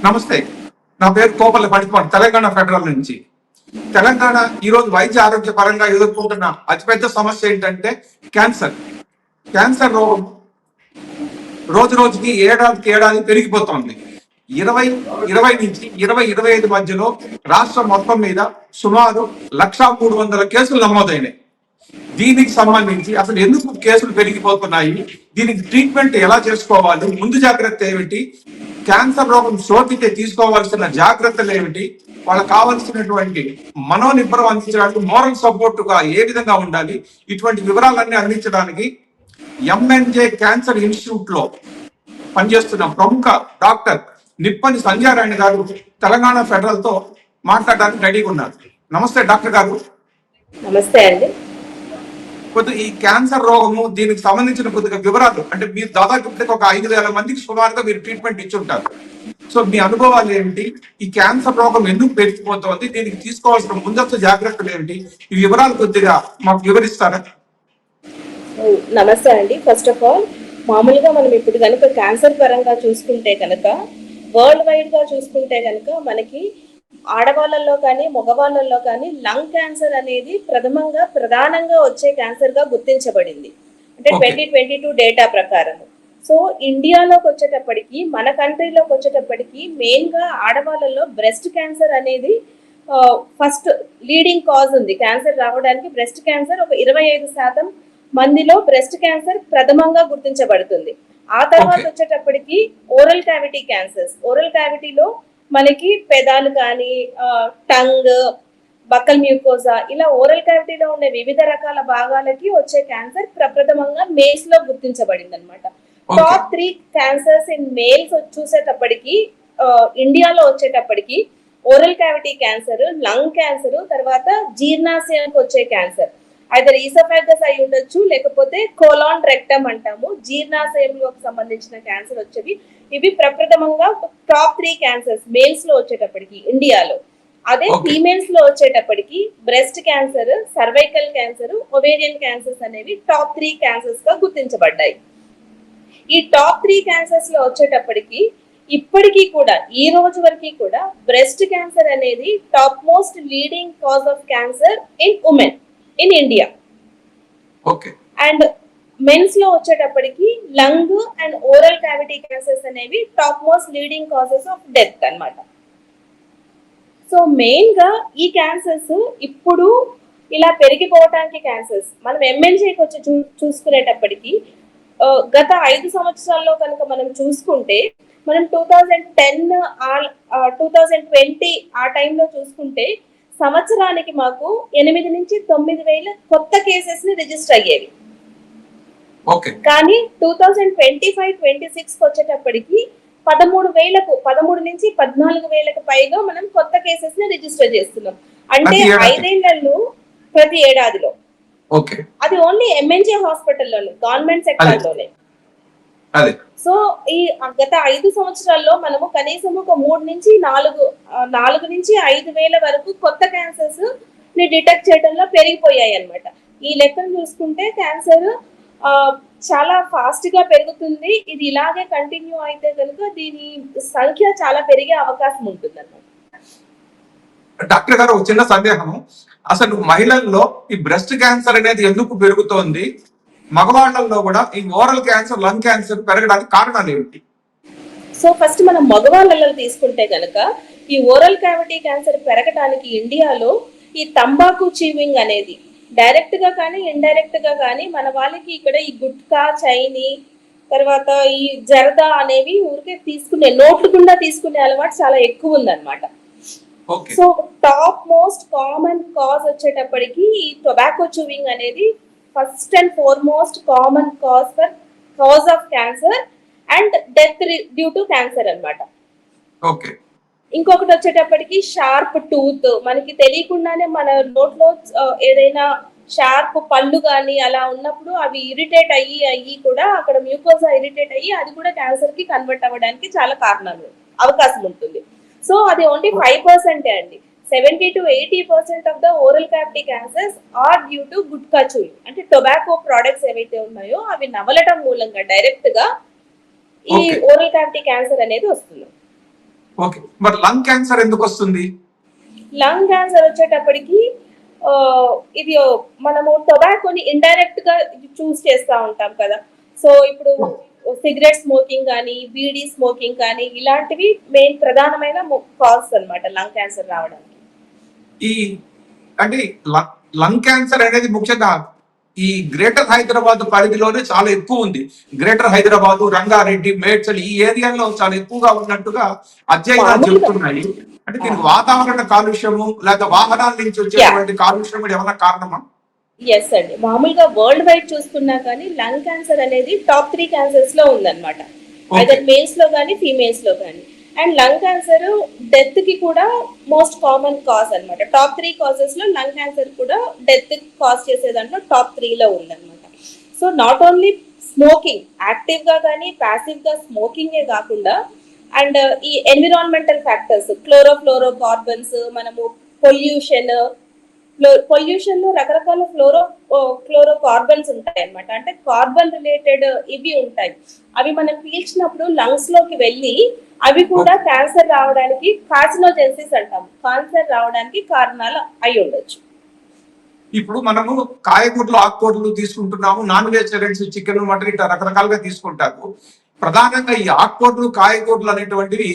నమస్తే. నా పేరు కోపల్లి పడిపోండి, తెలంగాణ ఫెడరల్ నుంచి. తెలంగాణ ఈరోజు వైద్య ఆరోగ్య పరంగా ఎదుర్కొంటున్న అతిపెద్ద సమస్య ఏంటంటే క్యాన్సర్. క్యాన్సర్ రోగం రోజు రోజుకి ఏడాదికి ఏడాది పెరిగిపోతోంది. 2020 నుంచి 2025 మధ్యలో రాష్ట్రం మొత్తం మీద సుమారు 1,300,000 కేసులు నమోదైనాయి. దీనికి సంబంధించి అసలు ఎందుకు కేసులు పెరిగిపోతున్నాయి, దీనికి ట్రీట్మెంట్ ఎలా చేసుకోవాలి, ముందు జాగ్రత్త ఏమిటి, క్యాన్సర్ రోగం సోకితే తీసుకోవాల్సిన జాగ్రత్తలు ఏమిటి, వాళ్ళకి కావాల్సినటువంటి మనోనిబ్బరం అందించడానికి మోరల్ సపోర్ట్ గా ఏ విధంగా ఉండాలి, ఇటువంటి వివరాలన్నీ అందించడానికి ఎంఎన్జే క్యాన్సర్ ఇన్స్టిట్యూట్ లో పనిచేస్తున్న ప్రముఖ డాక్టర్ నిప్పని సంధ్యారాణి గారు తెలంగాణ ఫెడరల్ తో మాట్లాడడానికి రెడీగా ఉన్నారు. నమస్తే డాక్టర్ గారు. నమస్తే అండి. కొద్దిగా ఈ క్యాన్సర్ రోగము దీనికి సంబంధించిన కొద్దిగా వివరాలు, అంటే మీరు దాదాపు ఒక 5,000 మందికి సుమారుగా మీరు ట్రీట్మెంట్ ఇచ్చి ఉంటారు. సో మీ అనుభవాలు ఏమిటి, ఈ క్యాన్సర్ రోగం ఎందుకు పెరిగిపోతుంది, దీనికి తీసుకోవాల్సిన ముందస్తు జాగ్రత్తలు ఏమిటి, ఈ వివరాలు కొద్దిగా మాకు వివరిస్తారా? నమస్తే అండి. ఫస్ట్ ఆఫ్ ఆల్, మామూలుగా మనం ఇప్పుడు కనుక క్యాన్సర్ పరంగా చూసుకుంటే కనుక వరల్డ్ వైడ్ గా చూసుకుంటే కనుక మనకి ఆడవాళ్ళల్లో కానీ మగవాళ్ళల్లో కానీ లంగ్ క్యాన్సర్ అనేది ప్రధానంగా వచ్చే క్యాన్సర్ గా గుర్తించబడింది. అంటే 2022 డేటా ప్రకారం. సో ఇండియాలోకి వచ్చేటప్పటికి, మన కంట్రీలోకి వచ్చేటప్పటికి మెయిన్ గా ఆడవాళ్ళలో బ్రెస్ట్ క్యాన్సర్ అనేది ఫస్ట్ లీడింగ్ కాజ్ ఉంది. క్యాన్సర్ రావడానికి బ్రెస్ట్ క్యాన్సర్ ఒక 25% మందిలో బ్రెస్ట్ క్యాన్సర్ ప్రథమంగా గుర్తించబడుతుంది. ఆ తర్వాత వచ్చేటప్పటికి ఓరల్ క్యావిటీ క్యాన్సర్స్. ఓరల్ క్యావిటీలో మనకి పెదాలు కానీ, టంగ్, బక్కల్ మ్యూకోజా, ఇలా ఓరల్ క్యావిటీలో ఉండే వివిధ రకాల భాగాలకి వచ్చే క్యాన్సర్ ప్రప్రథమంగా మేల్స్ లో గుర్తించబడింది అనమాట. టాప్ 3 క్యాన్సర్స్ ఇన్ మేల్స్ చూసేటప్పటికి ఇండియాలో వచ్చేటప్పటికి oral cavity cancer, lung cancer, తర్వాత జీర్ణాశయానికి వచ్చే క్యాన్సర్, ఐదర్ ఈసోఫాగస్ అయి ఉండొచ్చు, లేకపోతే కోలాన్ రెక్టమ్ అంటాము, జీర్ణాశయంలో సంబంధించిన క్యాన్సర్ వచ్చేవి. ఇవి ప్రప్రథమంగా టాప్ 3 క్యాన్సర్స్ మేల్స్ లో వచ్చేటప్పటికి ఇండియాలో. అదే ఫీమేల్స్ లో వచ్చేటప్పటికి breast cancer, cervical cancer, ovarian cancers అనేవి టాప్ 3 క్యాన్సర్స్ గా గుర్తించబడ్డాయి. ఈ టాప్ 3 క్యాన్సర్స్ లో వచ్చేటప్పటికి ఇప్పటికీ కూడా, ఈ రోజు వరకు కూడా బ్రెస్ట్ క్యాన్సర్ అనేది top most leading cause of cancer in women in India. And mens లో వచ్చేటప్పటికి lung and oral cavity cancers అనేవి top most leading causes of death అన్నమాట. సో మెయిన్ గా ఈ క్యాన్సర్స్ ఇప్పుడు ఇలా పెరిగిపోవటానికి క్యాన్సర్స్ మనం ఎంఎన్జేకి వచ్చి చూసుకునేటప్పటికి గత 5 సంవత్సరాల్లో కనుక మనం చూసుకుంటే, మనం 2010 2020 ఆ టైంలో చూసుకుంటే సంవత్సరానికి మాకు 8 నుంచి 9,000 కొత్త కేసెస్ ని రిజిస్టర్ అయ్యేవి. కానీ 2025-26 వచ్చేటప్పటికి 13,000 నుంచి 14,000 పైగా మనం కొత్త కేసెస్ ని రిజిస్టర్ చేస్తున్నాం. అంటే 5 ఏళ్లలో ప్రతి ఏడాదిలో. అది ఓన్లీ ఎంఎన్జే హాస్పిటల్లోనే, గవర్నమెంట్ సెక్టర్ లోనే. సో ఈ గత 5 సంవత్సరాల్లో మనము కనీసం ఒక 3 నుంచి 5,000 వరకు కొత్త క్యాన్సర్స్ ని డిటెక్ట్ చేయడంలో పెరిగిపోయాయి అన్నమాట. ఈ లెక్కను చూసుకుంటే క్యాన్సర్ చాలా ఫాస్ట్ గా పెరుగుతుంది. ఇది ఇలాగే కంటిన్యూ అయితే కనుక దీని సంఖ్య చాలా పెరిగే అవకాశం ఉంటుంది అన్నమాట. డాక్టర్ గారు, ఒక చిన్న సందేహం. అసలు మహిళల్లో ఈ బ్రెస్ట్ క్యాన్సర్ అనేది ఎందుకు పెరుగుతోంది, మగవాళ్లలో కూడా ఈ ఓరల్ క్యాన్సర్, లంగ్ క్యాన్సర్ పెరగడానికి కారణాలు ఏమిటి? సో ఫస్ట్ మనం మగవాళ్ళలో తీసుకుంటే కనుక ఈ ఓరల్ క్యావిటీ క్యాన్సర్ పెరగడానికి ఇండియాలో ఈ తంబాకు చీవింగ్ అనేది డైరెక్ట్ గా కానీ ఇండైరెక్ట్ గా కానీ మన వాళ్ళకి ఇక్కడ ఈ గుట్కా, చైనీ, తర్వాత ఈ జరదా అనేవి ఊరికే తీసుకునే, నోట్లు గుండా తీసుకునే అలవాటు చాలా ఎక్కువ ఉందన్నమాట. So top most common cause వచ్చేటప్పటికి ఈ టొబాకో చూవింగ్ అనేది first and foremost common cause of cancer and death due to cancer అన్నమాట. ఇంకొకటి వచ్చేటప్పటికి షార్ప్ టూత్. మనకి తెలియకుండానే మన నోట్లో ఏదైనా షార్ప్ పళ్ళు కానీ అలా ఉన్నప్పుడు అవి ఇరిటేట్ అయ్యి కూడా అక్కడ మ్యూకోజా ఇరిటేట్ అయ్యి అది కూడా క్యాన్సర్ కి కన్వర్ట్ అవ్వడానికి చాలా కారణాలు అవకాశం ఉంటుంది. సో అది ఓన్లీ 5% అండి. 70 to 80% of the oral cavity cancers are due to gutka chewing. అంటే టొబాకో ప్రొడక్ట్స్ ఏవైతే ఉన్నాయో అవి నమలటం మూలంగా డైరెక్ట్ గా ఈ ఓరల్ క్యావిటీ క్యాన్సర్ అనేది వస్తుంది. ఓకే, మరి లంగ్ క్యాన్సర్ ఎందుకు వస్తుంది? లంగ్ క్యాన్సర్ వచ్చేటప్పటికి ఆ, ఇది మనము టొబాకోని ఇండైరెక్ట్ గా చూస్ చేస్తూ ఉంటాం కదా. సో ఇప్పుడు సిగరెట్ స్మోకింగ్ కానీ బీడీ స్మోకింగ్ కానీ ఇలాంటివి మెయిన్ ప్రధానమైన కాజ్ అన్నమాట లంగ్ క్యాన్సర్ రావడానికి. ఈ అంటే లంగ్ క్యాన్సర్ అనేది ముఖ్యంగా ఈ గ్రేటర్ హైదరాబాద్ పరిధిలోనే చాలా ఎక్కువ ఉంది. గ్రేటర్ హైదరాబాద్, రంగారెడ్డి, మేడ్చల్ ఈ ఏరియాలో చాలా ఎక్కువగా ఉన్నట్టుగా అధ్యయనాలు మామూలుగా చెబుతున్నాయి. అంటే దీనికి వాతావరణ కాలుష్యము లేదా వాహనాల నుంచి వచ్చేటువంటి కాలుష్యం కూడా ఏమైనా కారణమా? ఎస్ అండి, మామూలుగా వరల్డ్ వైడ్ చూసుకున్నా కానీ లంగ్ క్యాన్సర్ అనేది టాప్ 3 క్యాన్సర్స్ లో ఉందన్నమాట. ఓకే, ఐదర్ మేల్స్ లో కానీ ఫీమేల్స్ లో కానీ. అండ్ లంగ్ క్యాన్సర్ డెత్ కి కూడా మోస్ట్ కామన్ కాజ్ అన్నమాట. టాప్ 3 కాజెస్ లో లంగ్ క్యాన్సర్ కూడా డెత్ కాజ్ చేసే దాంట్లో టాప్ 3 లో ఉందన్నమాట. So not only smoking, active గా కానీ ప్యాసివ్ గా స్మోకింగే కాకుండా అండ్ ఈ ఎన్విరాన్మెంటల్ ఫ్యాక్టర్స్, క్లోరోఫ్లోరో కార్బన్స్, మనము పొల్యూషన్, పొల్యూషన్ లో రకరకాల క్లోరో కార్బన్స్ ఉంటాయి అన్నమాట. అంటే కార్బన్ రిలేటెడ్ ఇవి ఉంటాయి. అవి మనం పీల్చినప్పుడు లంగ్స్ లోకి వెళ్ళి అవి కూడా క్యాన్సర్ రావడానికి కార్సినోజెన్సిస్ అంటాం. క్యాన్సర్ రావడానికి కారణాలు అయి ఉండొచ్చు. ఇప్పుడు మనము కాయగూరలు, ఆకుకూరలు తీసుకుంటున్నాము, నాన్ వెజిటేరియన్స్ చికెన్, మటన్ ఇట్లా రకరకాలుగా తీసుకుంటారు. ప్రధానంగా ఈ ఆకుకూరలు, కాయగూరలు అనేటువంటివి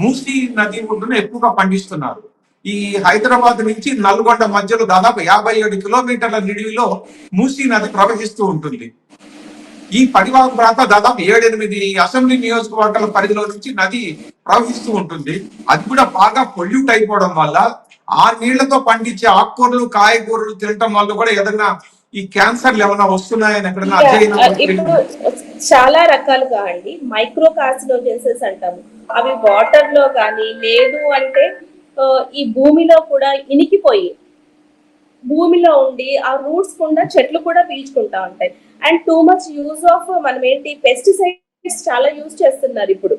మూసీ నది ఒడ్డున ఎక్కువగా పండిస్తున్నారు. ఈ హైదరాబాద్ నుంచి నల్గొండ మధ్యలో దాదాపు 57 కిలోమీటర్ల నిడివిలో మూసీ నది ప్రవహిస్తూ ఉంటుంది. ఈ పరివాహక ప్రాంతం దాదాపు 7-8 అసెంబ్లీ నియోజకవర్గాల పరిధిలో నుంచి నది ప్రవహిస్తూ ఉంటుంది. అది కూడా బాగా పొల్యూట్ అయిపోవడం వల్ల ఆ నీళ్లతో పండించే ఆకుకూరలు, కాయగూరలు తినటం వల్ల కూడా ఏదైనా ఈ క్యాన్సర్లు ఏమైనా వస్తున్నాయని ఎక్కడైనా ఇప్పుడు చాలా రకాలుగా అండి మైక్రో కార్సినోజెన్సెస్ అంటాము. అవి వాటర్ లో కానీ లేదు అంటే ఈ భూమిలో కూడా ఇనికిపోయి భూమిలో ఉండి ఆ రూట్స్ కూడా చెట్లు కూడా పీల్చుకుంటా ఉంటాయి. And too much use of మనం ఏంటి పెస్టిసైడ్స్ చాలా యూజ్ చేస్తున్నారు ఇప్పుడు.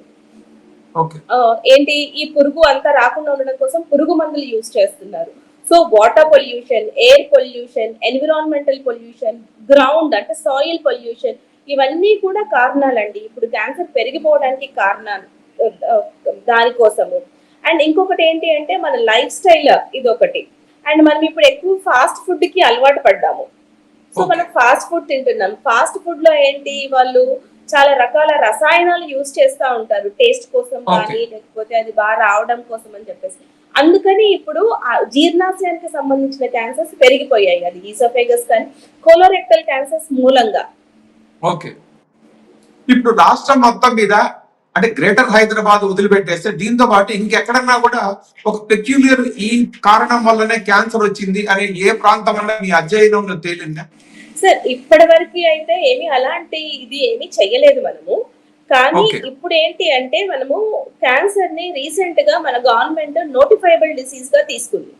ఏంటి ఈ పురుగు అంతా రాకుండా ఉండడం కోసం పురుగు మందులు యూజ్ చేస్తున్నారు. So water pollution, air pollution, environmental pollution, ground అంటే సాయిల్ పొల్యూషన్, ఇవన్నీ కూడా కారణాలండి ఇప్పుడు క్యాన్సర్ పెరిగిపోవడానికి కారణాలు దానికోసము. అండ్ ఇంకొకటి ఏంటి అంటే మన లైఫ్ స్టైల్ ఇది ఒకటి. అండ్ మనం ఇప్పుడు ఎక్కువ ఫాస్ట్ ఫుడ్ కి అలవాటు పడ్డాము. సో మనం ఫాస్ట్ ఫుడ్ తింటున్నాం. ఫాస్ట్ ఫుడ్ లో ఏంటి వాళ్ళు చాలా రకాల రసాయనాలు యూజ్ చేస్తూ ఉంటారు, టేస్ట్ కోసం కానీ లేకపోతే అది బాగా రావడం కోసం అని చెప్పేసి. అందుకని ఇప్పుడు జీర్ణాశయానికి సంబంధించిన క్యాన్సర్స్ పెరిగిపోయాయి. అది ఈసోఫేగస్ కానీ కోలోరెక్టల్ క్యాన్సర్స్ మూలంగా. ఓకే, ఇప్పుడు రాష్ట్రం మొత్తం మీద అంటే గ్రేటర్ హైదరాబాద్ వదిలిపెట్టేస్తే దీంతో పాటు ఇంకెక్కడన్నా కూడా ఒక పెక్యులియర్ ఈ కారణం వల్లనే క్యాన్సర్ వచ్చింది అనే ఏ ప్రాంతం వల్ల మీ అధ్యయనంలో తేలిందా? సార్ ఇప్పటి వరకు అయితే ఏమి అలాంటి ఇది ఏమి చెయ్యలేదు మనము. కానీ ఇప్పుడు ఏంటి అంటే మనము క్యాన్సర్ ని రీసెంట్ గా మన గవర్నమెంట్ నోటిఫైబుల్ డిసీజ్ గా తీసుకుంది.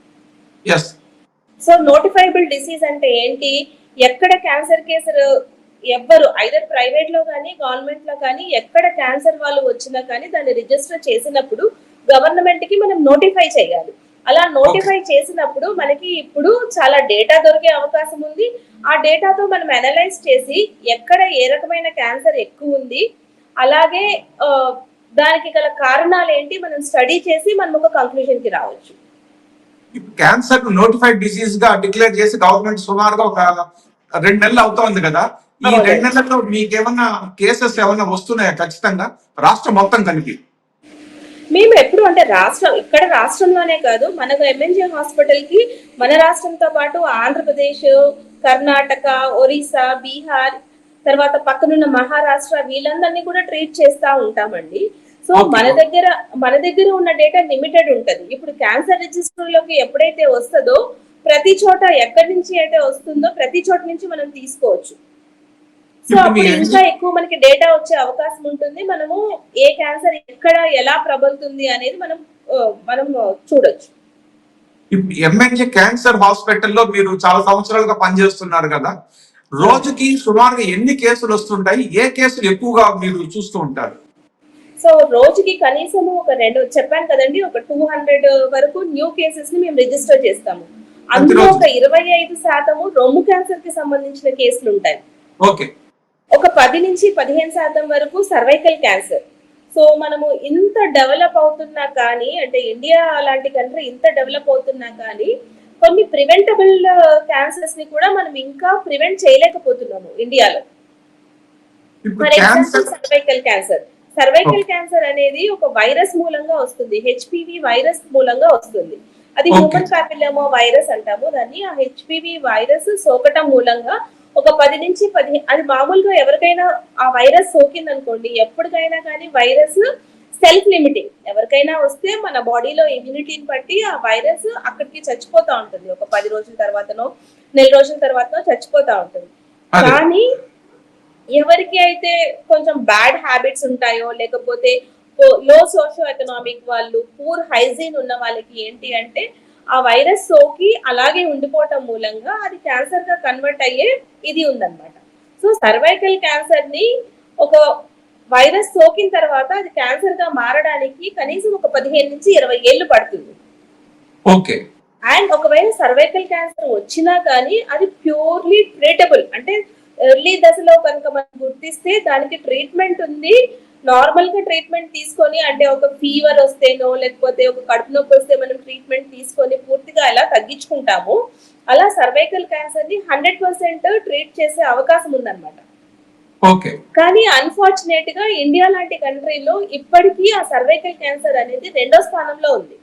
సో నోటిఫైబుల్ డిసీజ్ అంటే ఏంటి, ఎక్కడ క్యాన్సర్ కేసులు ఎవ్వరు ఐదర్ ప్రైవేట్ లో కానీ గవర్నమెంట్ లో కానీ ఎక్కడ క్యాన్సర్ వాళ్ళు వచ్చినా కానీ దాన్ని రిజిస్టర్ చేసినప్పుడు గవర్నమెంట్ కి మనం నోటిఫై చేయాలి. అలా నోటిఫై చేసినప్పుడు మనకి ఇప్పుడు చాలా డేటా దొరికే అవకాశం ఉంది. ఆ డేటాతో మనం అనలైజ్ చేసి ఎక్కడ ఏ రకమైన క్యాన్సర్ ఎక్కువ ఉంది, అలాగే దానికి గల కారణాలు ఏంటి మనం స్టడీ చేసి మనం ఒక కంక్లూజన్ కి రావచ్చు. క్యాన్సర్ నోటిఫైడ్ డిసీజ్ గా డిక్లేర్ చేసి గవర్నమెంట్ సుమారుగా ఒక 2 నెలలు అవుతోంది కదా. ఈ 2 నెలల్లో మీకేమన్నా కేసెస్ ఏమన్నా వస్తున్నాయా ఖచ్చితంగా రాష్ట్రం మొత్తం కలిపి? మేము ఎప్పుడు అంటే ఇక్కడ రాష్ట్రంలోనే కాదు, మనకు ఎంఎన్జే హాస్పిటల్ కి మన రాష్ట్రంతో పాటు ఆంధ్రప్రదేశ్, కర్ణాటక, ఒరిస్సా, బీహార్, తర్వాత పక్కనున్న మహారాష్ట్ర వీళ్ళందరినీ కూడా ట్రీట్ చేస్తూ ఉంటామండి. సో మన దగ్గర ఉన్న డేటా లిమిటెడ్ ఉంటది. ఇప్పుడు క్యాన్సర్ రిజిస్టర్ లోకి ఎప్పుడైతే వస్తుందో ప్రతి చోట ఎక్కడి నుంచి అయితే వస్తుందో ప్రతి చోట నుంచి మనం తీసుకోవచ్చు. సో అప్పుడు ఇంకా ఎక్కువ మనకి డేటా వచ్చే అవకాశం ఉంటుంది. మనము ఏ క్యాన్సర్ ఎక్కడ ఎలా ప్రబలుతుంది అనేది మనం చూడొచ్చు. ఎంఎన్జే క్యాన్సర్ హాస్పిటల్లో మీరు చాలా సంవత్సరాలుగా పనిచేస్తున్నారు కదా, రోజుకి సుమారుగా ఎన్ని కేసులు వస్తుంటాయి? ఏ కేసులు ఎక్కువగా మీరు చూస్తూ ఉంటారు? సో రోజుకి కనీసం ఒక 2 చెప్పాను కదండి, ఒక 200 వరకు న్యూ కేసెస్ ని మేము రిజిస్టర్ చేస్తాము. అందులో ఒక 25% రొమ్ము క్యాన్సర్ కి సంబంధించిన కేసులు ఉంటాయి. ఒక 10 నుంచి 15% వరకు సర్వైకల్ క్యాన్సర్. సో మనము ఇంత డెవలప్ అవుతున్నా కానీ, అంటే ఇండియా లాంటి కంట్రీ ఇంత డెవలప్ అవుతున్నా కానీ కొన్ని ప్రివెంటబుల్ క్యాన్సర్స్ ని కూడా మనం ఇంకా ప్రివెంట్ చేయలేకపోతున్నాము ఇండియాలో. ఇప్పుడు for example cancer cervical cancer. Cervical cancer అనేది ఒక వైరస్ మూలంగా వస్తుంది, హెచ్పివి వైరస్ మూలంగా వస్తుంది. అది ఓకే హ్యూమన్ పాపిల్లోమా వైరస్ అంటాము దాన్ని. ఆ హెచ్పివి వైరస్ సోకటం మూలంగా ఒక 10 నుంచి 15, అది మామూలుగా ఎవరికైనా ఆ వైరస్ సోకింది అనుకోండి, ఎప్పటికైనా కానీ వైరస్ సెల్ఫ్ లిమిటింగ్, ఎవరికైనా వస్తే మన బాడీలో ఇమ్యూనిటీని బట్టి ఆ వైరస్ అక్కడికి చచ్చిపోతా ఉంటుంది. ఒక 10 రోజుల తర్వాతనో నెల రోజుల తర్వాతనో చచ్చిపోతా ఉంటుంది. అదే కానీ ఎవరికి అయితే కొంచెం బ్యాడ్ హ్యాబిట్స్ ఉంటాయో, లేకపోతే లో సోషో ఎకనామిక్ వాళ్ళు, పూర్ హైజీన్ ఉన్న వాళ్ళకి ఏంటి అంటే ఆ వైరస్ సోకి అలాగే ఉండిపోవటం మూలంగా అది క్యాన్సర్ గా కన్వర్ట్ అయ్యే ఇది ఉందన్నమాట. సో సర్వైకల్ క్యాన్సర్ ని ఒక వైరస్ సోకిన తర్వాత అది క్యాన్సర్ గా మారడానికి కనీసం ఒక 15 నుంచి 20 ఏళ్ళు పడుతుంది. ఓకే అండ్ ఒకవేళ సర్వైకల్ క్యాన్సర్ వచ్చినా కానీ అది ప్యూర్లీ ట్రీటబుల్, అంటే ఎర్లీ దశలో కనుక మనం గుర్తిస్తే దానికి ట్రీట్మెంట్ ఉంది. నార్మల్ గా ట్రీట్మెంట్ తీసుకొని, అంటే ఒక ఫీవర్ వస్తేనో లేకపోతే ఒక కడుపు నొప్పి వస్తే మనం ట్రీట్మెంట్ తీసుకొని పూర్తిగా ఎలా తగ్గించుకుంటాము, అలా సర్వైకల్ క్యాన్సర్ ని 100% ట్రీట్ చేసే అవకాశం ఉందన్నమాట. ఓకే కానీ అన్ఫార్చునేట్ గా ఇండియా లాంటి కంట్రీలో ఇప్పటికీ ఆ సర్వైకల్ క్యాన్సర్ అనేది 2వ స్థానంలో ఉంది.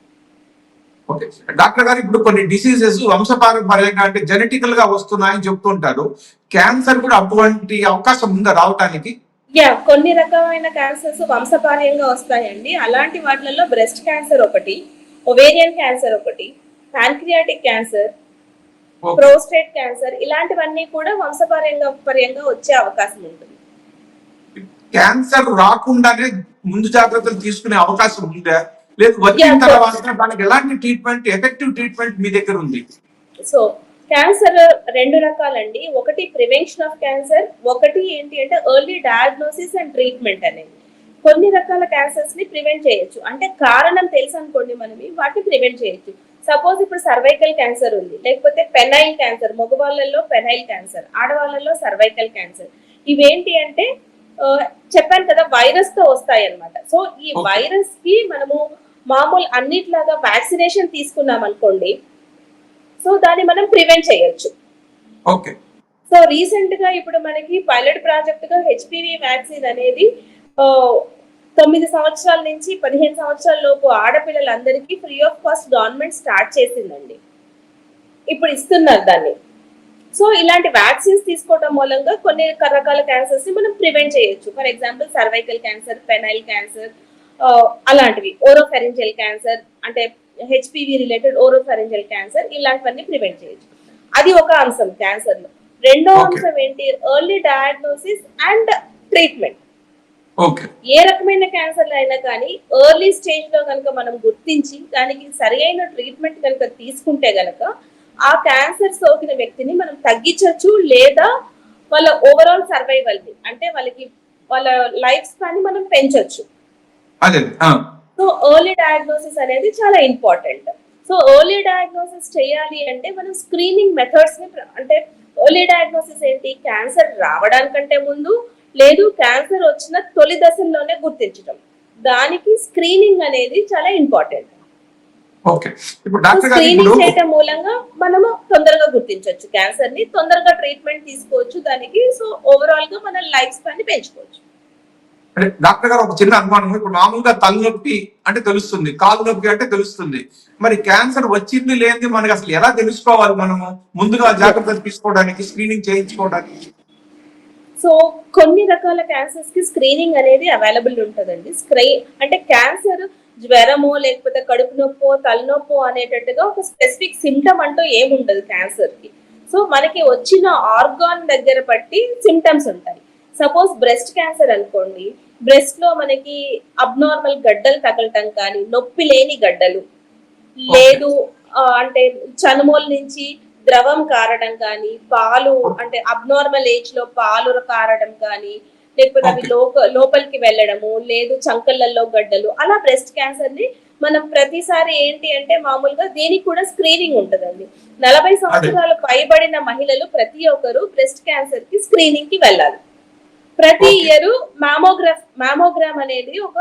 ఓకే డాక్టర్ గారు, ఇప్పుడు కొన్ని డిసీజెస్ వంశపారంపర్యంగా అంటే జెనెటికల్ గా వస్తున్నాయని చెప్తుంటారు. క్యాన్సర్ కూడా అటువంటి అవకాశం ఉందా రావటానికి? కొన్ని రకమైన క్యాన్సర్స్ వంశపార్యంగా వస్తాయండి. అలాంటి వాటిలలో బ్రెస్ట్ క్యాన్సర్ ఒకటి, ఒవేరియన్ క్యాన్సర్ ఒకటి, pancreatic cancer, okay prostate cancer, ఇలాంటివన్నీ కూడా వంశపార్యంగా వచ్చే అవకాశం ఉంటుంది. క్యాన్సర్ రాకుండానే ముందు జాగ్రత్తలు తీసుకునే అవకాశం ఉందా, లేదు వచ్చిన Yeah, తర్వాత దానికి ఎలాంటి ట్రీట్మెంట్, ఎఫెక్టివ్ ట్రీట్మెంట్ మీ దగ్గర ఉంది? So cancer 2 రకాలండి. ఒకటి ప్రివెన్షన్ ఆఫ్ క్యాన్సర్, ఒకటి ఏంటి అంటే ఎర్లీ డయాగ్నోసిస్ అండ్ ట్రీట్మెంట్ అనేది. కొన్ని రకాల క్యాన్సర్స్ ని ప్రివెంట్ చేయొచ్చు, అంటే కారణం తెలుసు అనుకోండి మనమి, వాటిని ప్రివెంట్ చేయొచ్చు. సపోజ్ ఇప్పుడు సర్వైకల్ క్యాన్సర్ ఉంది, లేకపోతే పెనైల్ క్యాన్సర్, మగవాళ్ళల్లో పెనైల్ క్యాన్సర్, ఆడవాళ్ళల్లో సర్వైకల్ క్యాన్సర్. ఇవేంటి అంటే చెప్పాను కదా వైరస్ తో వస్తాయి అన్నమాట. సో ఈ ఓకే వైరస్ కి మనము మామూలు అన్నిట్లాగా వ్యాక్సినేషన్ తీసుకున్నాం అనుకోండి, సో దాన్ని మనం ప్రివెంట్ చేయొచ్చు. ఓకే సో రీసెంట్ గా ఇప్పుడు మనకి పైలట్ ప్రాజెక్ట్ గా హెచ్పివి వ్యాక్సిన్ అనేది 9 సంవత్సరాల నుంచి 15 సంవత్సరాల లోపు ఆడపిల్లలందరికీ free of cost government start చేసిందండి. ఇప్పుడు ఇస్తున్నారు దాన్ని. సో ఇలాంటి వ్యాక్సిన్స్ తీసుకోవడం మూలంగా కొన్ని రకాల క్యాన్సర్స్ ని మనం ప్రివెంట్ చేయొచ్చు. For example cervical cancer, penile cancer, అలాంటివి, ఓరోఫెరింజియల్ క్యాన్సర్, అంటే హెచ్పివి రిలేటెడ్ ఓరోఫెరింజియల్ క్యాన్సర్, ఇలాంటివన్నీ ప్రివెంట్ చేయొచ్చు. అది ఒక అంశం క్యాన్సర్ లో. రెండో ఓకే అంశం ఏంటి, early diagnosis and treatment. Okay ఏ రకమైన క్యాన్సర్ అయినా కానీ ఎర్లీ స్టేజ్ లో కనుక మనం గుర్తించి దానికి సరైన ట్రీట్మెంట్ కనుక తీసుకుంటే గనక ఆ క్యాన్సర్ సోకిన వ్యక్తిని మనం తగ్గించవచ్చు, లేదా వాళ్ళ ఓవరాల్ సర్వైవల్ ని, అంటే వాళ్ళ లైఫ్ స్పాన్ ని మనం పెంచొచ్చు. అదే సో ఎర్లీ డయాగ్నోసిస్ అనేది చాలా ఇంపార్టెంట్. సో ఎర్లీ డయాగ్నోసిస్ చేయాలి అంటే మనం స్క్రీనింగ్ మెథడ్స్ ని, అంటే ఎర్లీ డయాగ్నోసిస్ ఏంటి, క్యాన్సర్ రావడానికంటే ముందు, లేదు క్యాన్సర్ వచ్చిన తొలి దశల్లోనే గుర్తించడం, దానికి స్క్రీనింగ్ అనేది చాలా ఇంపార్టెంట్. ఓకే ఇప్పుడు డాక్టర్ గారు, ఇప్పుడు స్క్రీనింగ్ చేయటం మూలంగా మనము తొందరగా గుర్తించవచ్చు క్యాన్సర్ ని, తొందరగా ట్రీట్మెంట్ తీసుకోవచ్చు దానికి. సో ఓవరాల్ గా మన లైఫ్ స్పాన్ ని పెంచుకోవచ్చు. అంటే డాక్టర్ గారు ఒక చిన్న అనుమానం, ఇప్పుడు మామూలుగా తలనొప్పి అంటే తెలుస్తుంది, కాలు నొప్పి అంటే తెలుస్తుంది, మరి క్యాన్సర్ వచ్చింది లేనిది మనకి అసలు ఎలా తెలుసుకోవాలి? మనము ముందుగా జాగ్రత్తలు తీసుకోవడానికి, స్క్రీనింగ్ చేయించుకోవడానికి. సో కొన్ని రకాల క్యాన్సర్స్ కి స్క్రీనింగ్ అనేది అవైలబుల్ ఉంటుందండి. అంటే క్యాన్సర్ జ్వరమో లేకపోతే కడుపు నొప్పో తలనొప్పో అనేటట్టుగా ఒక స్పెసిఫిక్ సిమ్టమ్ అంటూ ఏముండదు క్యాన్సర్ కి. సో మనకి వచ్చిన ఆర్గాన్ దగ్గర బట్టి సిమ్టమ్స్ ఉంటాయి. సపోజ్ బ్రెస్ట్ క్యాన్సర్ అనుకోండి, బ్రెస్ట్ లో మనకి అబ్నార్మల్ గడ్డలు తగలటం కానీ, నొప్పి లేని గడ్డలు, లేదు అంటే చనుమోల నుంచి ద్రవం కారడం కానీ, పాలు అంటే అబ్నార్మల్ ఏజ్ లో పాలు కారడం కానీ, లేకపోతే అవి లోపలికి వెళ్ళడము, లేదు చంకళ్ళల్లో గడ్డలు, అలా బ్రెస్ట్ క్యాన్సర్ ని మనం ప్రతిసారి ఏంటి అంటే మామూలుగా దీనికి కూడా స్క్రీనింగ్ ఉంటుందండి. 40 సంవత్సరాలు పైబడిన మహిళలు ప్రతి ఒక్కరు బ్రెస్ట్ క్యాన్సర్ కి స్క్రీనింగ్ కి వెళ్ళాలి. ప్రతి Okay. ఇయర్ మ్యామోగ్రామ్ అనేది ఒక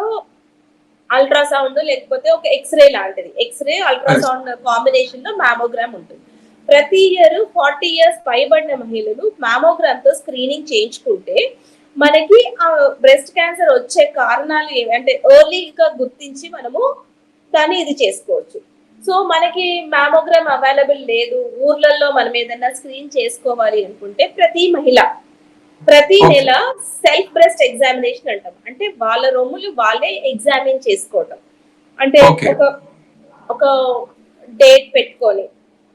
అల్ట్రాసౌండ్ లేకపోతే ఒక ఎక్స్రే లాంటిది. ఎక్స్రే అల్ట్రాసౌండ్ కాంబినేషన్ లో మ్యామోగ్రామ్ ఉంటుంది. ప్రతి ఇయర్ 40 ఇయర్స్ పైబడిన మహిళలు మ్యామోగ్రామ్ తో స్క్రీనింగ్ చేయించుకుంటే మనకి బ్రెస్ట్ క్యాన్సర్ వచ్చే కారణాలు ఏవి అంటే ఎర్లీగా గుర్తించి మనము దాన్ని ఇది చేసుకోవచ్చు. సో మనకి మ్యామోగ్రామ్ అవైలబుల్ లేదు, ఊర్లలో మనం ఏదైనా స్క్రీన్ చేసుకోవాలి అనుకుంటే ప్రతి Okay. నెల సెల్ఫ్ బ్రెస్ట్ ఎగ్జామినేషన్ అంటాం. అంటే వాళ్ళ రొమ్ములు వాళ్ళే ఎగ్జామిన్ చేసుకోవటం. అంటే Okay. ఒక డేట్ పెట్టుకొని,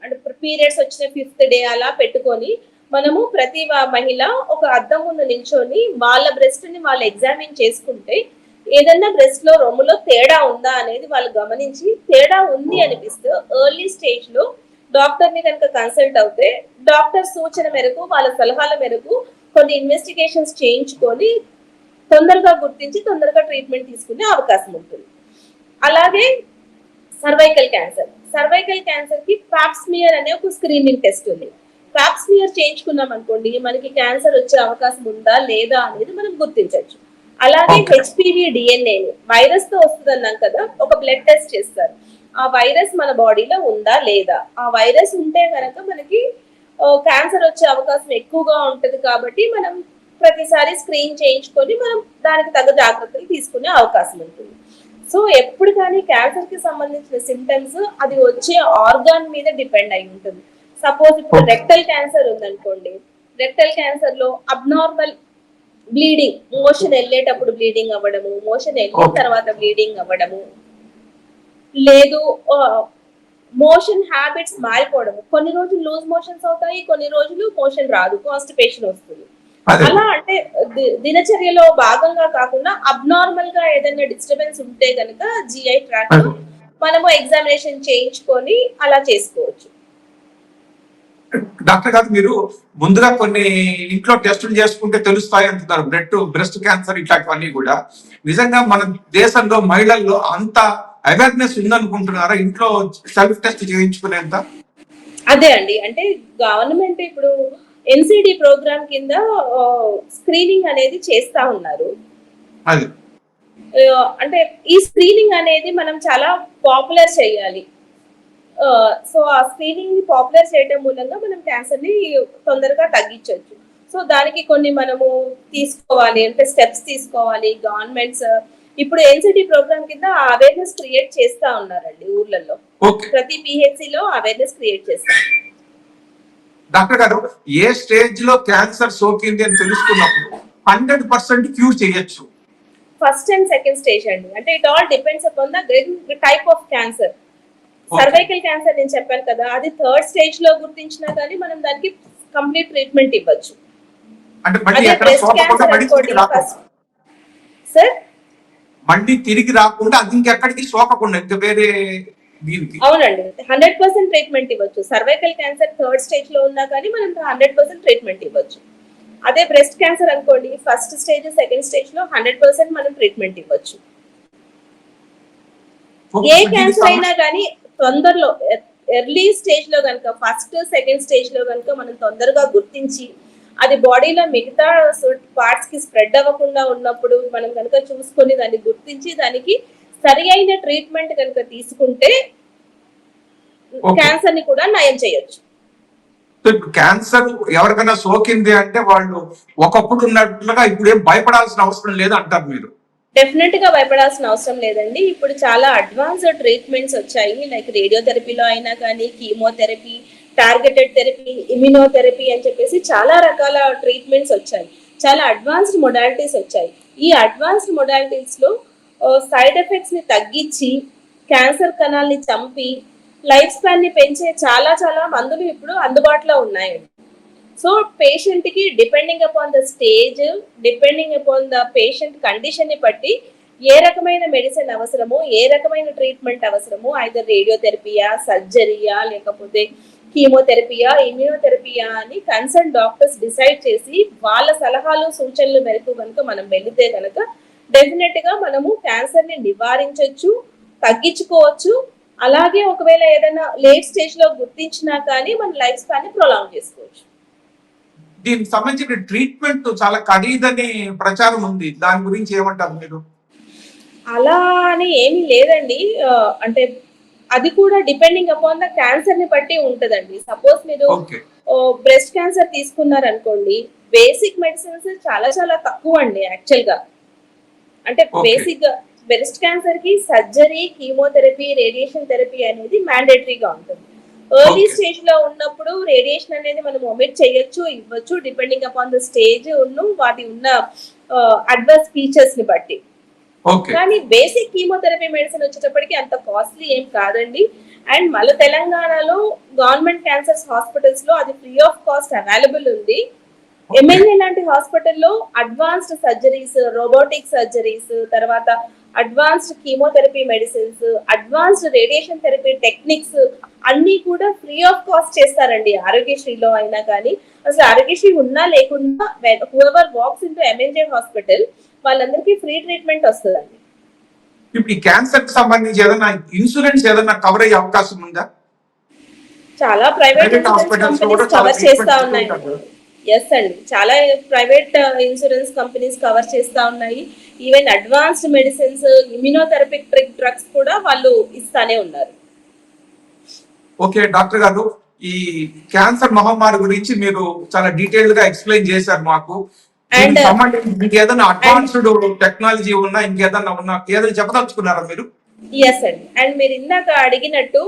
అంటే పీరియడ్స్ వచ్చిన 5th డే అలా పెట్టుకొని మనము ప్రతి మహిళ ఒక అద్దం ముందు నిల్చొని వాళ్ళ బ్రెస్ట్ ని వాళ్ళు ఎగ్జామిన్ చేసుకుంటే ఏదన్నా బ్రెస్ట్ లో రొమ్ములో తేడా ఉందా అనేది వాళ్ళు గమనించి తేడా ఉంది అనిపిస్తే ఎర్లీ స్టేజ్ లో డాక్టర్ ని కనుక కన్సల్ట్ అవుతే డాక్టర్ సూచన మేరకు వాళ్ళ సలహాల మేరకు కొన్ని ఇన్వెస్టిగేషన్స్ చేయించుకొని తొందరగా గుర్తించి తొందరగా ట్రీట్మెంట్ తీసుకునే అవకాశం ఉంటుంది. అలాగే సర్వైకల్ క్యాన్సర్ కి పాప్స్మియర్ అనే ఒక స్క్రీనింగ్ టెస్ట్ ఉంది. పాప్స్మియర్ చేయించుకున్నాం అనుకోండి మనకి క్యాన్సర్ వచ్చే అవకాశం ఉందా లేదా అనేది మనం గుర్తించవచ్చు. అలాగే Okay. హెచ్పివి డిఎన్ఏ వైరస్ తో వస్తుంది అన్నాం కదా, ఒక బ్లడ్ టెస్ట్ చేస్తారు. ఆ వైరస్ మన బాడీలో ఉందా లేదా, ఆ వైరస్ ఉంటే కనుక మనకి క్యాన్సర్ వచ్చే అవకాశం ఎక్కువగా ఉంటది. కాబట్టి మనం ప్రతిసారి స్క్రీన్ చేయించుకొని మనం దానికి తగ్గ జాగ్రత్తలు తీసుకునే అవకాశం ఉంటుంది. సో ఎప్పుడు కానీ క్యాన్సర్ కి సంబంధించిన సిమ్టమ్స్ అది వచ్చే ఆర్గాన్ మీద డిపెండ్ అయి ఉంటుంది. సపోజ్ ఇప్పుడు Okay. రెక్టల్ క్యాన్సర్ ఉందనుకోండి, రెక్టల్ క్యాన్సర్ లో అబ్నార్మల్ బ్లీడింగ్, మోషన్ వెళ్ళేటప్పుడు బ్లీడింగ్ అవ్వడము, మోషన్ వెళ్ళిన Okay. తర్వాత బ్లీడింగ్ అవ్వడము, లేదు మోషన్ హ్యాబిట్స్ మారిపోవడము. కొన్ని రోజులు లూజ్ మోషన్స్ అవుతాయి, కొన్ని రోజులు మోషన్ రాదు, కాన్స్టిపేషన్ వస్తుంది. అదే. అలా అంటే దినచర్యలో భాగంగా కాకుండా అబ్నార్మల్ గా ఏదైనా డిస్టర్బెన్స్ ఉంటే గనుక జిఐ ట్రాక్ లో అదే. మనము ఎగ్జామినేషన్ చేయించుకొని అలా చేసుకోవచ్చు. డాక్టర్ గారు మీరు ముందుగా కొన్ని ఇంట్లో టెస్టులు చేసుకుంటే తెలుస్తాయి అంటున్నారు. బ్రెస్ట్ క్యాన్సర్ ఇట్లాంటివన్నీ కూడా నిజంగా మన దేశంలో మహిళల్లో అంత అవేర్నెస్ ఉందనుకుంటున్నారా ఇంట్లో సెల్ఫ్ టెస్ట్ చేయించుకునేంత? అదే అండి, అంటే గవర్నమెంట్ ఇప్పుడు ఎన్సిడి ప్రోగ్రామ్ కింద స్క్రీనింగ్ అనేది చేస్తా ఉన్నారు. అది అంటే ఈ స్క్రీనింగ్ అనేది మనం చాలా పాపులర్ చేయాలి. సో ఆ స్క్రీనింగ్ ని పాపులర్ చేయడం మూలంగా మనం క్యాన్సర్ ని తొందరగా తగ్గించవచ్చు. సో దానికి కొన్ని మనము తీసుకోవాలి, అంటే స్టెప్స్ తీసుకోవాలి. గవర్నమెంట్స్ ఇప్పుడు ఎన్సిటి ప్రోగ్రామ్ కింద అవేర్నెస్ క్రియేట్ చేస్తా ఉన్నారండి ఊర్లలో. ఓకే. ప్రతి పిహెచ్సి లో అవేర్నెస్ క్రియేట్ చేస్తారు. డాక్టర్ గారు ఏ స్టేజ్ లో క్యాన్సర్ సోకింది అని తెలుసుకున్నప్పుడు 100% క్యూర్ చేయొచ్చు? ఫస్ట్ అండ్ సెకండ్ స్టేజ్ అండి, అంటే it all depends upon the type of cancer. Cervical cancer నేను చెప్పాను కదా, అది 3rd స్టేజ్ లో గుర్తించినా కానీ మనం దానికి కంప్లీట్ ట్రీట్మెంట్ ఇవ్వచ్చు. అంటే మళ్ళీ అదే ఎక్కడ బ్రెస్ట్ సోకకుండా క్యాన్సర్ మళ్ళీ అనుకోండి తిరిగి రాకుండా, సార్ మళ్ళీ తిరిగి రాకుండా అది ఇంకెక్కడికి సోకకుండా ఇంకా వేరే దీనికి. అవునండి, 100% ట్రీట్మెంట్ ఇవ్వచ్చు. సర్వైకల్ క్యాన్సర్ 3rd స్టేజ్ లో ఉన్నా కానీ మనం 100% ట్రీట్మెంట్ ఇవ్వచ్చు. అదే బ్రెస్ట్ క్యాన్సర్ అనుకోండి, ఫస్ట్ స్టేజ్ సెకండ్ స్టేజ్ లో 100% మనం ట్రీట్మెంట్ ఇవ్వచ్చు. ఏ క్యాన్సర్ అయినా కానీ తొందరలో ఎర్లీ స్టేజ్ లో కనుక, ఫస్ట్ సెకండ్ స్టేజ్ లో కనుక మనం తొందరగా గుర్తించి అది బాడీలో మిగతా పార్ట్స్ కి స్ప్రెడ్ అవ్వకుండా ఉన్నప్పుడు మనం కనుక చూసుకొని దాన్ని గుర్తించి దానికి సరి అయిన ట్రీట్మెంట్ కనుక తీసుకుంటే క్యాన్సర్ ని కూడా నయం చేయొచ్చు. క్యాన్సర్ ఎవరికైనా సోకింది అంటే వాళ్ళు ఒకప్పుడు ఉన్నట్లుగా ఇప్పుడు ఏం భయపడాల్సిన అవసరం లేదు అంటారు మీరు? డెఫినెట్ గా భయపడాల్సిన అవసరం లేదండి. ఇప్పుడు చాలా అడ్వాన్స్డ్ ట్రీట్మెంట్స్ వచ్చాయి. లైక్ రేడియోథెరపీలో అయినా కానీ, కీమోథెరపీ, టార్గెటెడ్ థెరపీ, ఇమ్యునోథెరపీ అని చెప్పేసి చాలా రకాల ట్రీట్మెంట్స్ వచ్చాయి. చాలా అడ్వాన్స్డ్ మొడాలిటీస్ వచ్చాయి. ఈ అడ్వాన్స్డ్ మొడాలిటీస్ లో సైడ్ ఎఫెక్ట్స్ ని తగ్గించి క్యాన్సర్ కణాలని చంపి లైఫ్ స్పాన్ ని పెంచే చాలా చాలా మందులు ఇప్పుడు అందుబాటులో ఉన్నాయండి. సో పేషెంట్ కి depending upon the stage, depending upon the patient condition ని బట్టి ఏ రకమైన మెడిసిన్ అవసరమో, ఏ రకమైన ట్రీట్మెంట్ అవసరమో, ఐదర్ రేడియోథెరపీయా, సర్జరీయా, లేకపోతే కీమోథెరపీయా, ఇమ్యూనోథెరపీయా అని కన్సర్న్ డాక్టర్స్ డిసైడ్ చేసి వాళ్ళ సలహాలు సూచనలు మేరకు కనుక మనం వెళితే కనుక డెఫినెట్ గా మనము క్యాన్సర్ ని నివారించవచ్చు, తగ్గించుకోవచ్చు. అలాగే ఒకవేళ ఏదైనా లేట్ స్టేజ్ లో గుర్తించినా కానీ మన లైఫ్ స్పాన్ ని ప్రొలాంగ్ చేసుకోవచ్చు. దీనికి సంబంధించిన ట్రీట్మెంట్ చాలా ఖరీదని ప్రచారం ఉంది. దాని గురించి ఏమంటారు మీరు? అలా అని ఏమీ లేదండి. అంటే అది కూడా డిపెండింగ్ అపాన్ ద క్యాన్సర్ ని బట్టి ఉంటదండి. సపోజ్ మీరు ఓకే. బ్రెస్ట్ క్యాన్సర్ తీసుకున్నారనుకోండి, బేసిక్ మెడిసిన్స్ చాలా చాలా తక్కువ అండి యాక్చువల్ గా. అంటే ఓకే. బేసిక్ గా బ్రెస్ట్ క్యాన్సర్ కి సర్జరీ, కీమోథెరపీ, రేడియేషన్ థెరపీ అనేది మ్యాండేటరీగా ఉంటుంది. Early okay. స్టేజ్ లో ఉన్నప్పుడు రేడియేషన్ అనేది మనం ఒమిట్ చేయొచ్చు, ఇవ్వచ్చు డిపెండింగ్ అపాన్ ద స్టేజ్ వాటి ఉన్న అడ్వర్స్ ఫీచర్స్ ని బట్టి. ఓకే. కానీ బేసిక్ కీమోథెరపీ మెడిసిన్ వచ్చేటప్పటికి అంత కాస్ట్లీ ఏం కాదండి. అండ్ మన తెలంగాణలో గవర్నమెంట్ క్యాన్సర్ హాస్పిటల్స్ లో అది ఫ్రీ ఆఫ్ కాస్ట్ అవైలబుల్ ఉంది. ఓకే. ఎమ్మెల్యే లాంటి హాస్పిటల్లో అడ్వాన్స్డ్ సర్జరీస్, రోబోటిక్ సర్జరీస్, తర్వాత advanced chemotherapy medicines, advanced radiation therapy techniques అన్ని కూడా ఫ్రీ ఆఫ్ కాస్ట్ చేస్తారండి ఆరోగ్యశ్రీలో అయినా కానీ. అసలు ఆరోగ్యశ్రీ ఉన్నా లేకున్నా whoever walks into MNJ hospital వాళ్ళందరికీ ఫ్రీ ట్రీట్మెంట్ వస్తుందండి. ఇప్పుడు ఈ క్యాన్సర్ కి సంబంధించి ఏదైనా ఇన్సూరెన్స్ ఏదైనా కవర్ అయ్యే అవకాశం ఉందా? చాలా ప్రైవేట్ ప్రైవేట్ హాస్పిటల్స్ లో కూడా కంపెనీస్ చాలా కవర్ చేస్తా ట్రీట్మెంట్ ఉన్నాయి. ఉంటారు. ఎస్ అండి, చాలా ప్రైవేట్ ఇన్సూరెన్స్ కంపెనీస్ కవర్ చేస్తా ఉన్నాయి. ఈవెన్ అడ్వాన్స్డ్ మెడిసిన్స్, ఇమ్యునోథెరపిక్ డ్రగ్స్ కూడా వాళ్ళు ఇస్తానే ఉన్నారు. ఓకే డాక్టర్ గారు, ఈ క్యాన్సర్ మహమ్మారి గురించి మీరు చాలా డీటెయిల్డ్ గా ఎక్స్ప్లెయిన్ చేశారు మాకు. And- దీనికి సంబంధించి ఇంకేదైనా అడ్వాన్స్డ్ టెక్నాలజీ ఉన్నా, ఇంకేదన్నా ఉన్నా, ఏదైనా చెప్పదలుచుకున్నారా మీరు? ఎస్ అండి. అండ్ మీరు ఇందాక అడిగినట్టు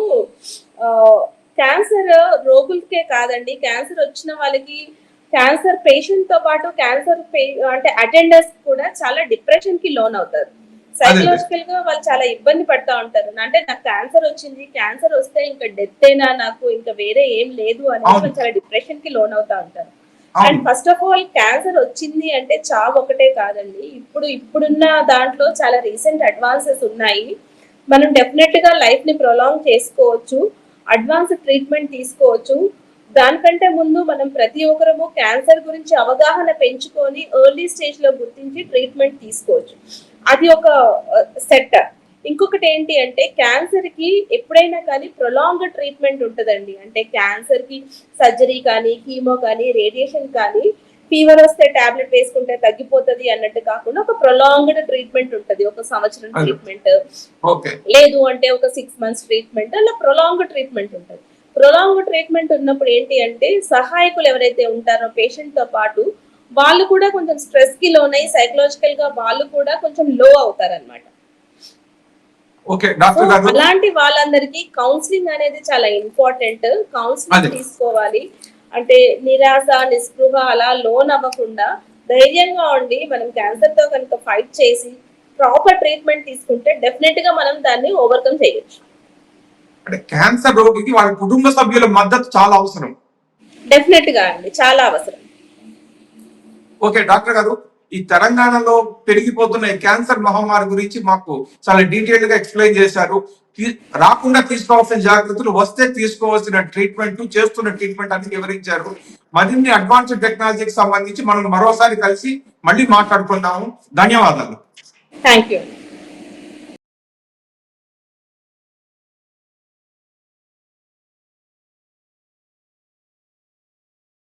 క్యాన్సర్ రోగులకే కాదండి, క్యాన్సర్ వచ్చిన వాళ్ళకి, క్యాన్సర్ పేషెంట్ తో పాటు క్యాన్సర్ అంటే అటెండర్స్ కూడా చాలా డిప్రెషన్ కి లోన్ అవుతారు. సైకలాజికల్ గా వాళ్ళు చాలా ఇబ్బంది పడతా ఉంటారు. అంటే నాకు క్యాన్సర్ వచ్చింది, క్యాన్సర్ వస్తే ఇంకా డెత్ అయినా, నాకు ఇంకా వేరే ఏం లేదు అనేది అవును. వాళ్ళు చాలా డిప్రెషన్ కి లోన్ అవుతా ఉంటారు. అవును. And first of all cancer వచ్చింది అంటే చావు ఒకటే కాదండి. ఇప్పుడున్న దాంట్లో చాలా రీసెంట్ అడ్వాన్సెస్ ఉన్నాయి. మనం డెఫినెట్ గా లైఫ్ ని ప్రొలాంగ్ చేసుకోవచ్చు, అడ్వాన్స్ ట్రీట్మెంట్ తీసుకోవచ్చు. దానికంటే ముందు మనం ప్రతి ఒక్కరము క్యాన్సర్ గురించి అవగాహన పెంచుకొని ఎర్లీ స్టేజ్ లో గుర్తించి ట్రీట్మెంట్ తీసుకోవచ్చు. అది ఒక సెట్. ఇంకొకటి ఏంటి అంటే క్యాన్సర్ కి ఎప్పుడైనా కానీ ప్రొలాంగ్ ట్రీట్మెంట్ ఉంటుందండి. అంటే క్యాన్సర్ కి సర్జరీ కానీ, కీమో కానీ, రేడియేషన్ కానీ, ఫీవర్ వస్తే టాబ్లెట్ వేసుకుంటే తగ్గిపోతుంది అన్నట్టు కాకుండా ఒక ప్రొలాంగ్డ్ ట్రీట్మెంట్ ఉంటుంది. ఒక సంవత్సరం అది. Treatment, okay. లేదు అంటే ఒక 6 months ట్రీట్మెంట్, అలా ప్రొలాంగ్ ట్రీట్మెంట్ ఉంటుంది. ప్రొలాంగ్ ట్రీట్మెంట్ ఉన్నప్పుడు ఏంటి అంటే సహాయకులు ఎవరైతే ఉంటారో పేషెంట్ తో పాటు వాళ్ళు కూడా కొంచెం స్ట్రెస్ కి లోనై సైకలాజికల్ గా వాళ్ళు కూడా కొంచెం లో అవుతారన్నమాట. ఓకే సో డాక్టర్ గారు, అలాంటి వాళ్ళందరికీ కౌన్సిలింగ్ అనేది చాలా ఇంపార్టెంట్. కౌన్సిలింగ్ అదే. తీసుకోవాలి. అంటే నిరాశ, నిస్పృహ అలా లోన్ అవ్వకుండా ధైర్యంగా ఉండి మనం క్యాన్సర్ తో కనుక ఫైట్ చేసి ప్రాపర్ ట్రీట్మెంట్ తీసుకుంటే డెఫినెట్ గా మనం దాన్ని ఓవర్కమ్ చేయొచ్చు. అంటే క్యాన్సర్ రోగికి వాళ్ళ కుటుంబ సభ్యుల మద్దతు చాలా అవసరం. డెఫినెట్ గా అండి, చాలా అవసరం. ఓకే డాక్టర్ గారు, ఈ తెలంగాణలో పెరిగిపోతున్న ఈ క్యాన్సర్ మహమ్మారి గురించి మాకు చాలా డీటెయిల్డ్ గా ఎక్స్ప్లెయిన్ చేశారు. రాకుండా తీసుకోవాల్సిన జాగ్రత్తలు, వస్తే తీసుకోవాల్సిన ట్రీట్మెంట్, చేస్తున్న ట్రీట్మెంట్ అన్ని వివరించారు. మరిన్ని అడ్వాన్స్డ్ టెక్నాలజీకి సంబంధించి మనం మరోసారి కలిసి మళ్ళీ మాట్లాడుకుందాము. ధన్యవాదాలు. Thank you.